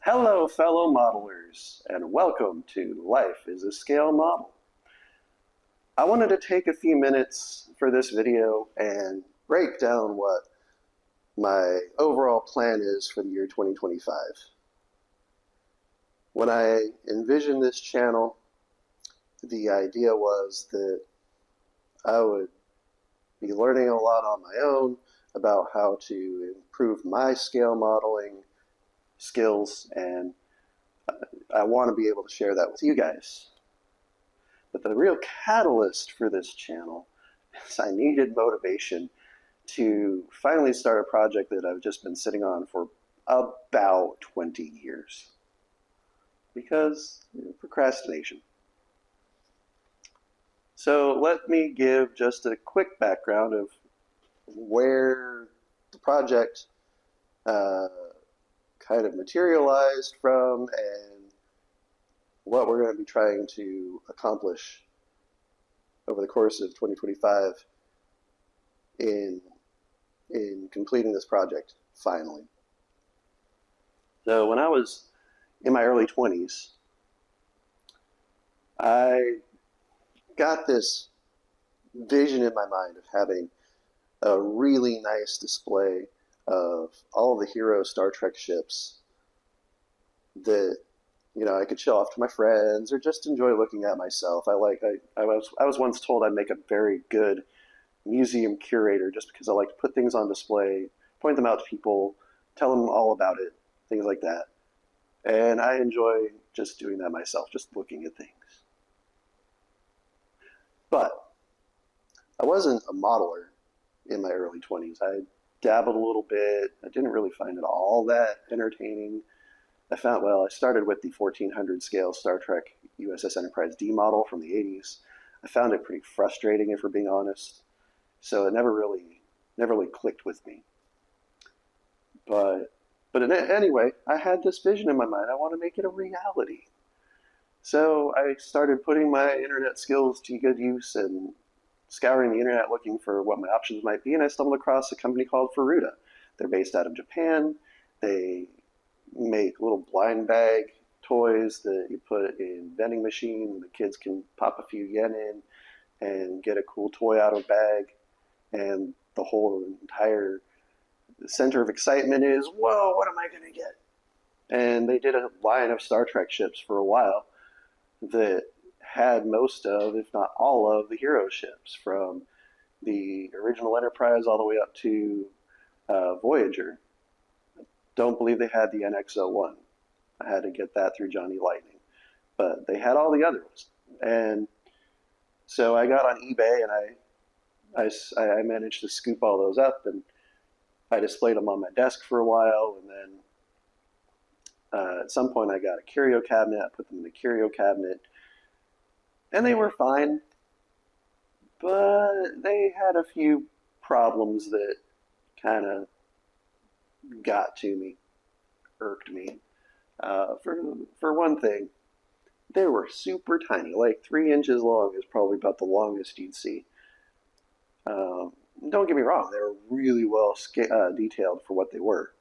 Hello, fellow modelers, and welcome to Life is a Scale Model. I wanted to take a few minutes for this video and break down what my overall plan is for the year 2025. When I envisioned this channel, the idea was that I would be learning a lot on my own about how to improve my scale modeling skills, and I want to be able to share that with you guys. But the real catalyst for this channel is I needed motivation to finally start a project that I've just been sitting on for about 20 years. Because procrastination. So let me give just a quick background of where the project kind of materialized from and what we're going to be trying to accomplish over the course of 2025 in completing this project finally. So when I was in my early 20s, I got this vision in my mind of having a really nice display of all the hero Star Trek ships that I could show off to my friends or just enjoy looking at myself. I was once told I'd make a very good museum curator just because I like to put things on display, point them out to people, tell them all about it, things like that. And I enjoy just doing that myself, just looking at things. But I wasn't a modeler in my early 20s. I dabbled a little bit. I didn't really find it all that entertaining. I started with the 1400 scale Star Trek USS Enterprise D model from the 80s. I found it pretty frustrating, if we're being honest. So it never really clicked with me. But anyway, I had this vision in my mind. I want to make it a reality. So I started putting my internet skills to good use and scouring the internet looking for what my options might be, and I stumbled across a company called Furuta. They're based out of Japan. They make little blind bag toys that you put in vending machine, and the kids can pop a few yen in and get a cool toy out of a bag, and the whole entire center of excitement is, whoa, what am I going to get? And they did a line of Star Trek ships for a while that had most of, if not all of, the hero ships from the original Enterprise all the way up to Voyager. I don't believe they had the NX-01. I had to get that through Johnny Lightning. But they had all the others. And so I got on eBay and I managed to scoop all those up, and I displayed them on my desk for a while, and then at some point I got a curio cabinet. I put them in the curio cabinet, and they were fine, but they had a few problems that kind of got to me, irked me. For one thing, they were super tiny, like 3 inches long is probably about the longest you'd see. Don't get me wrong, they were really well detailed for what they were,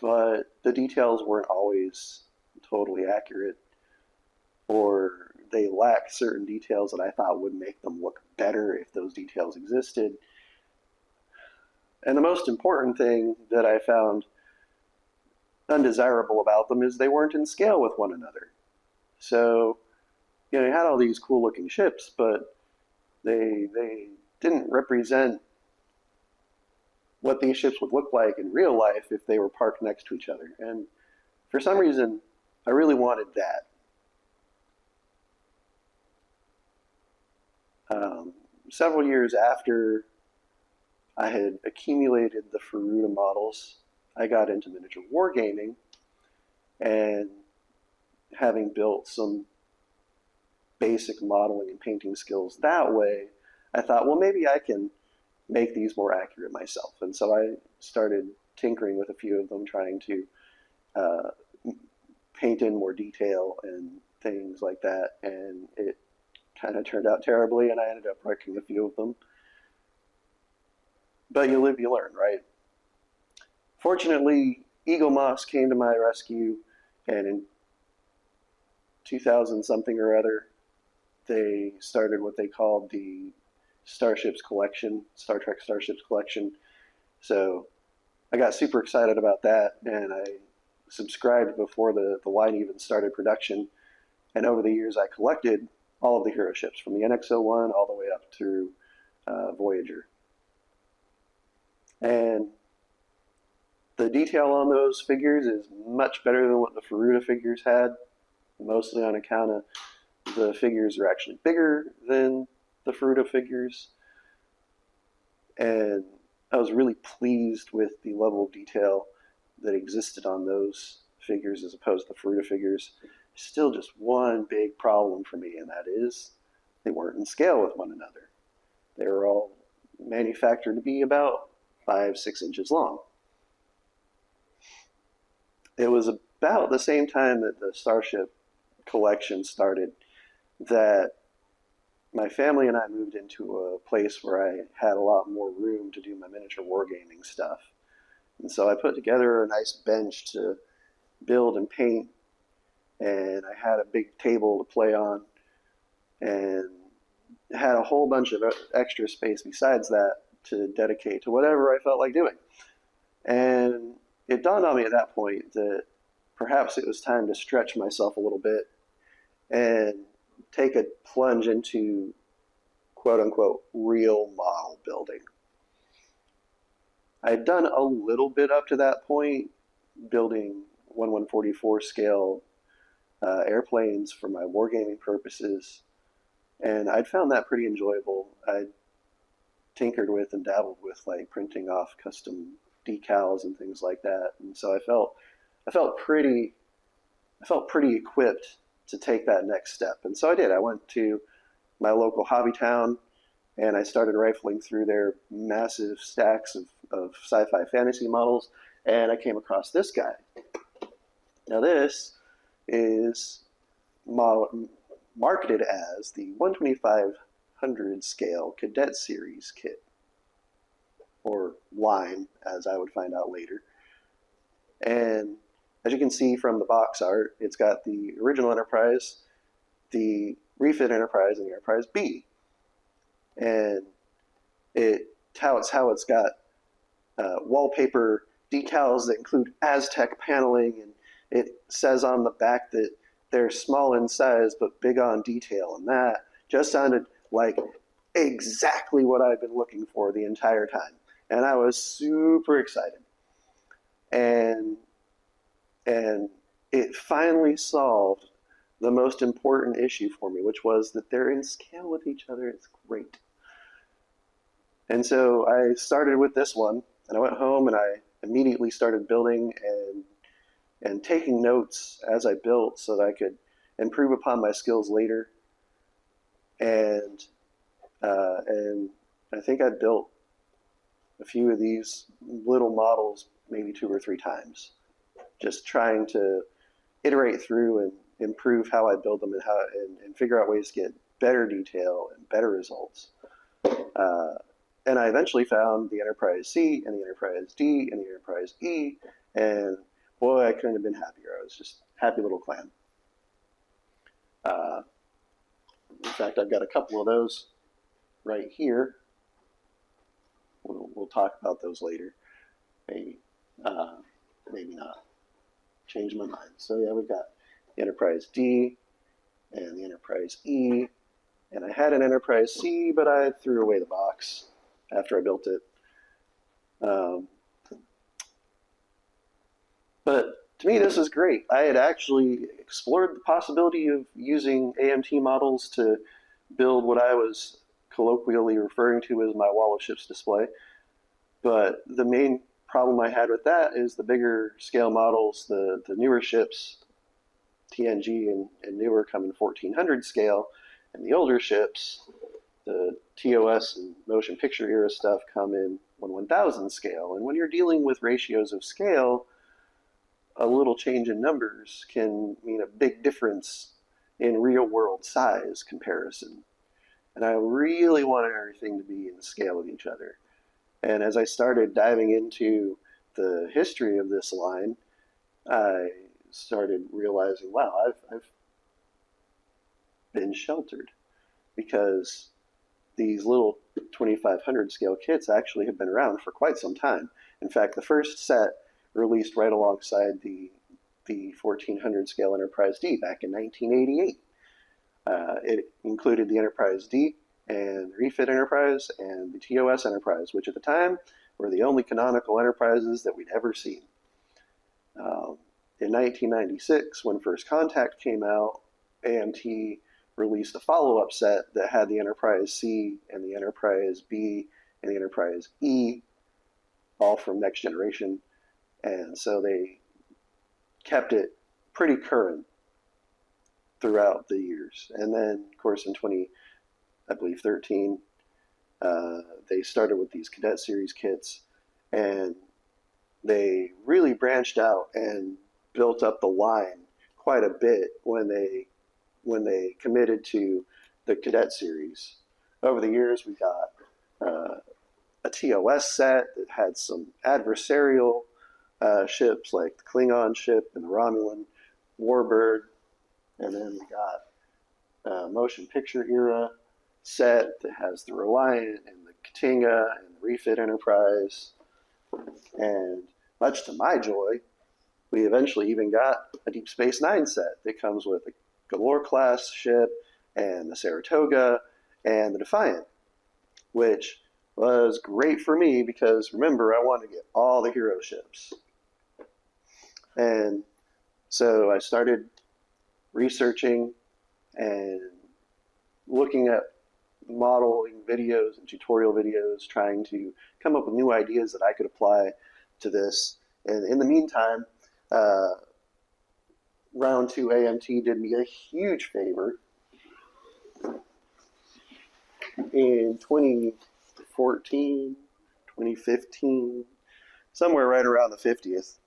but the details weren't always totally accurate, or they lacked certain details that I thought would make them look better if those details existed. And the most important thing that I found undesirable about them is they weren't in scale with one another. So, you had all these cool looking ships, but they didn't represent what these ships would look like in real life if they were parked next to each other. And for some reason, I really wanted that. Several years after I had accumulated the Furuta models, I got into miniature wargaming, and having built some basic modeling and painting skills that way, I thought, well, maybe I can make these more accurate myself. And so I started tinkering with a few of them, trying to paint in more detail and things like that, and it kind of turned out terribly, and I ended up wrecking a few of them. But you live, you learn, right? Fortunately, Eaglemoss came to my rescue, and in 2000 something or other, they started what they called the Starships Collection, Star Trek Starships Collection. So I got super excited about that, and I subscribed before the line even started production. And over the years, I collected all of the hero ships from the NX-01 all the way up through Voyager. And the detail on those figures is much better than what the Furuta figures had, mostly on account of the figures are actually bigger than the Furuta figures. And I was really pleased with the level of detail that existed on those figures as opposed to the Furuta figures. Still just one big problem for me, and that is they weren't in scale with one another. They were all manufactured to be about 5-6 inches long. It was about the same time that the Starship collection started that my family and I moved into a place where I had a lot more room to do my miniature wargaming stuff. And so I put together a nice bench to build and paint, and I had a big table to play on, and had a whole bunch of extra space besides that to dedicate to whatever I felt like doing. And it dawned on me at that point that perhaps it was time to stretch myself a little bit and take a plunge into quote unquote real model building. I'd done a little bit up to that point, building 1/144 scale airplanes for my wargaming purposes, and I'd found that pretty enjoyable. I'd tinkered with and dabbled with like printing off custom decals and things like that, and so I felt pretty equipped to take that next step. And so I did. I went to my local hobby town and I started rifling through their massive stacks of sci-fi fantasy models, and I came across this guy. Now this is marketed as the 1/2500 scale Cadet Series kit, or line, as I would find out later. And as you can see from the box art, it's got the original Enterprise, the refit Enterprise, and the Enterprise B. And it touts how it's got wallpaper decals that include Aztec paneling, and it says on the back that they're small in size but big on detail, and that just sounded like exactly what I've been looking for the entire time. And I was super excited. And it finally solved the most important issue for me, which was that they're in scale with each other. It's great. And so I started with this one, and I went home and I immediately started building and taking notes as I built so that I could improve upon my skills later. And I think I built a few of these little models maybe 2 or 3 times, just trying to iterate through and improve how I build them and figure out ways to get better detail and better results. And I eventually found the Enterprise C and the Enterprise D and the Enterprise E, and boy, I couldn't have been happier. I was just a happy little clam. In fact, I've got a couple of those right here. We'll talk about those later, maybe. Maybe not. Change my mind. So yeah, we've got the Enterprise D and the Enterprise E, and I had an Enterprise C, but I threw away the box after I built it. But to me, this is great. I had actually explored the possibility of using AMT models to build what I was colloquially referring to as my wall of ships display. But the main problem I had with that is the bigger scale models, the newer ships, TNG and newer, come in 1400 scale, and the older ships, the TOS and motion picture era stuff, come in 1/1000 scale. And when you're dealing with ratios of scale, a little change in numbers can mean a big difference in real world size comparison. And I really wanted everything to be in scale with each other. And as I started diving into the history of this line, I started realizing, wow, I've been sheltered, because these little 2500 scale kits actually have been around for quite some time. In fact, the first set released right alongside the 1400 scale Enterprise D back in 1988. It included the Enterprise D and the Refit Enterprise and the TOS Enterprise, which at the time were the only canonical Enterprises that we'd ever seen. In 1996, when First Contact came out, AMT released a follow-up set that had the Enterprise C and the Enterprise B and the Enterprise E, all from Next Generation, and so they kept it pretty current throughout the years. And then, of course, in 2013, they started with these Cadet Series kits, and they really branched out and built up the line quite a bit when they committed to the Cadet Series. Over the years, we got a TOS set that had some adversarial ships like the Klingon ship and the Romulan Warbird, and then we got a motion picture era set that has the Reliant and the Katinga and the Refit Enterprise. And much to my joy, we eventually even got a Deep Space Nine set that comes with a Galore class ship and the Saratoga and the Defiant, which was great for me because, remember, I wanted to get all the hero ships. And so I started researching and looking at modeling videos and tutorial videos, trying to come up with new ideas that I could apply to this. And in the meantime, Round 2 AMT did me a huge favor. In 2014, 2015, somewhere right around the 50th,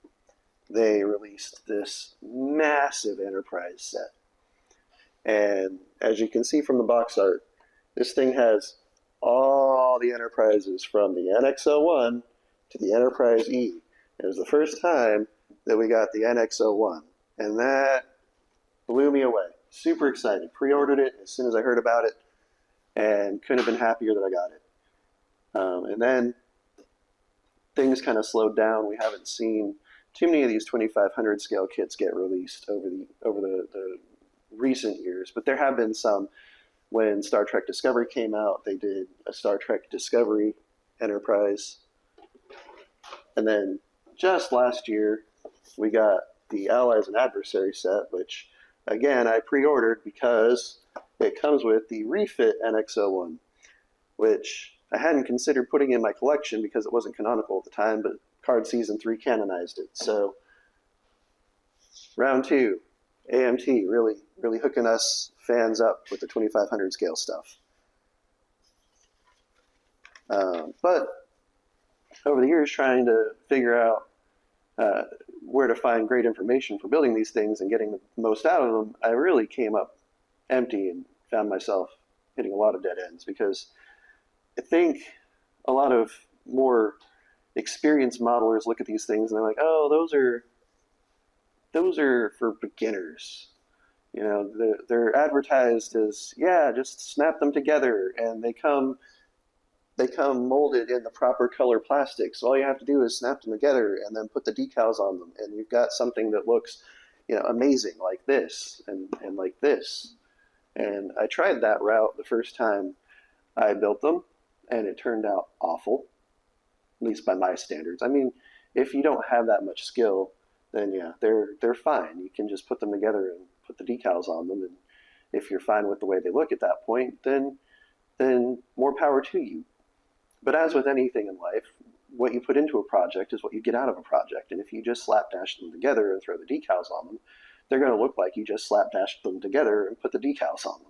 they released this massive Enterprise set. And as you can see from the box art, this thing has all the Enterprises from the NX-01 to the Enterprise E. It was the first time that we got the NX-01, and that blew me away. Super excited. Pre-ordered it as soon as I heard about it, and couldn't have been happier that I got it. And then things kind of slowed down. We haven't seen too many of these 2500 scale kits get released over the recent years, but there have been some. When Star Trek Discovery came out, they did a Star Trek Discovery Enterprise. And then just last year, we got the Allies and Adversaries set, which, again, I pre-ordered because it comes with the Refit NX-01, which I hadn't considered putting in my collection because it wasn't canonical at the time, but Card Season 3 canonized it. So, Round 2, AMT really hooking us fans up with the 2500 scale stuff. But over the years, trying to figure out where to find great information for building these things and getting the most out of them, I really came up empty and found myself hitting a lot of dead ends, because I think a lot of more experienced modelers look at these things and they're like, oh, those are for beginners. You know, they're advertised as, yeah, just snap them together, and they come molded in the proper color plastic. So all you have to do is snap them together and then put the decals on them, and you've got something that looks, you know, amazing, like this and like this. And I tried that route the first time I built them, and it turned out awful, at least by my standards. I mean, if you don't have that much skill, then yeah, they're fine. You can just put them together and put the decals on them, and if you're fine with the way they look at that point, then more power to you. But as with anything in life, what you put into a project is what you get out of a project. And if you just slapdash them together and throw the decals on them, they're going to look like you just slapdashed them together and put the decals on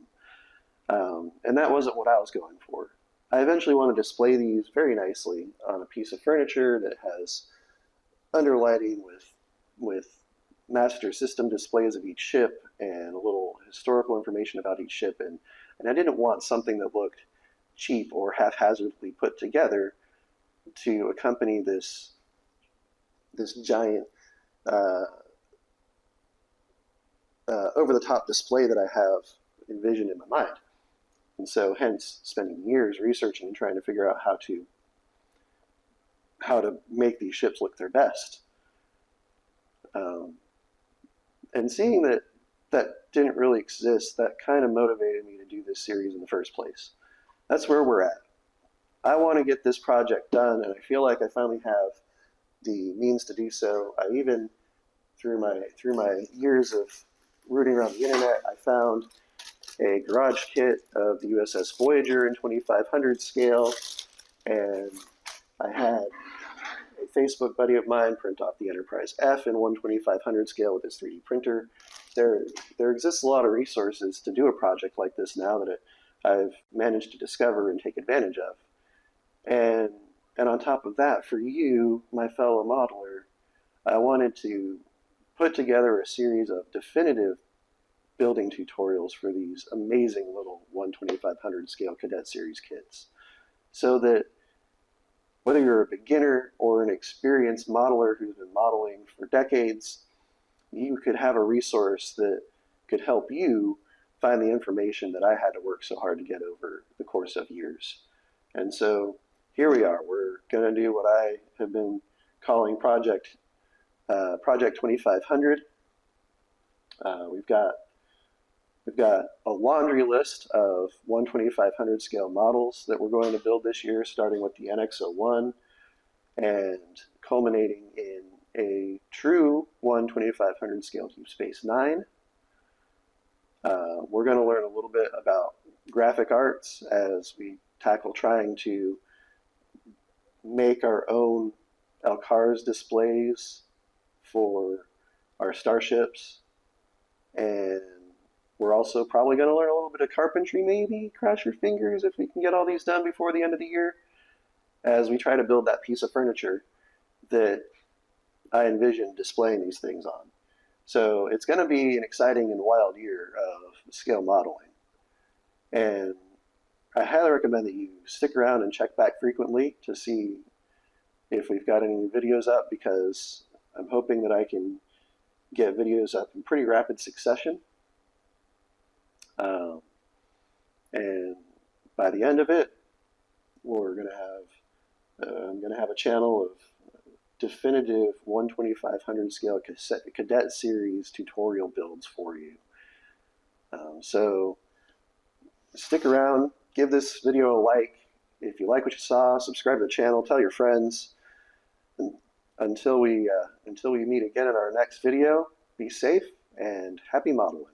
them. And that wasn't what I was going for. I eventually want to display these very nicely on a piece of furniture that has underlighting with master system displays of each ship and a little historical information about each ship. And I didn't want something that looked cheap or haphazardly put together to accompany this this giant uh, over-the-top display that I have envisioned in my mind. And so hence spending years researching and trying to figure out how to make these ships look their best. And seeing that that didn't really exist, that kind of motivated me to do this series in the first place. That's where we're at. I want to get this project done, and I feel like I finally have the means to do so. I even, through my years of rooting around the internet, I found a garage kit of the USS Voyager in 2500 scale, and I had a Facebook buddy of mine print off the Enterprise F in 1/2500 scale with his 3D printer. There exists a lot of resources to do a project like this now that I've managed to discover and take advantage of. And on top of that, for you, my fellow modeler, I wanted to put together a series of definitive building tutorials for these amazing little 1/2500 scale Cadet Series kits, so that whether you're a beginner or an experienced modeler who's been modeling for decades, you could have a resource that could help you find the information that I had to work so hard to get over the course of years. And so here we are. We're going to do what I have been calling Project 2500. We've got a laundry list of 1/2500 scale models that we're going to build this year, starting with the NX-01 and culminating in a true 1/2500 scale Deep Space Nine. We're going to learn a little bit about graphic arts as we tackle trying to make our own LCARS displays for our starships. And we're also probably going to learn a little bit of carpentry, maybe. Cross your fingers if we can get all these done before the end of the year, as we try to build that piece of furniture that I envision displaying these things on. So it's going to be an exciting and wild year of scale modeling. And I highly recommend that you stick around and check back frequently to see if we've got any videos up, because I'm hoping that I can get videos up in pretty rapid succession. And by the end of it, we're going to have I'm going to have a channel of definitive 1/2500 scale Cadet Series tutorial builds for you. So stick around, give this video a like. If you like what you saw, subscribe to the channel, tell your friends. And until we meet again in our next video, be safe and happy modeling.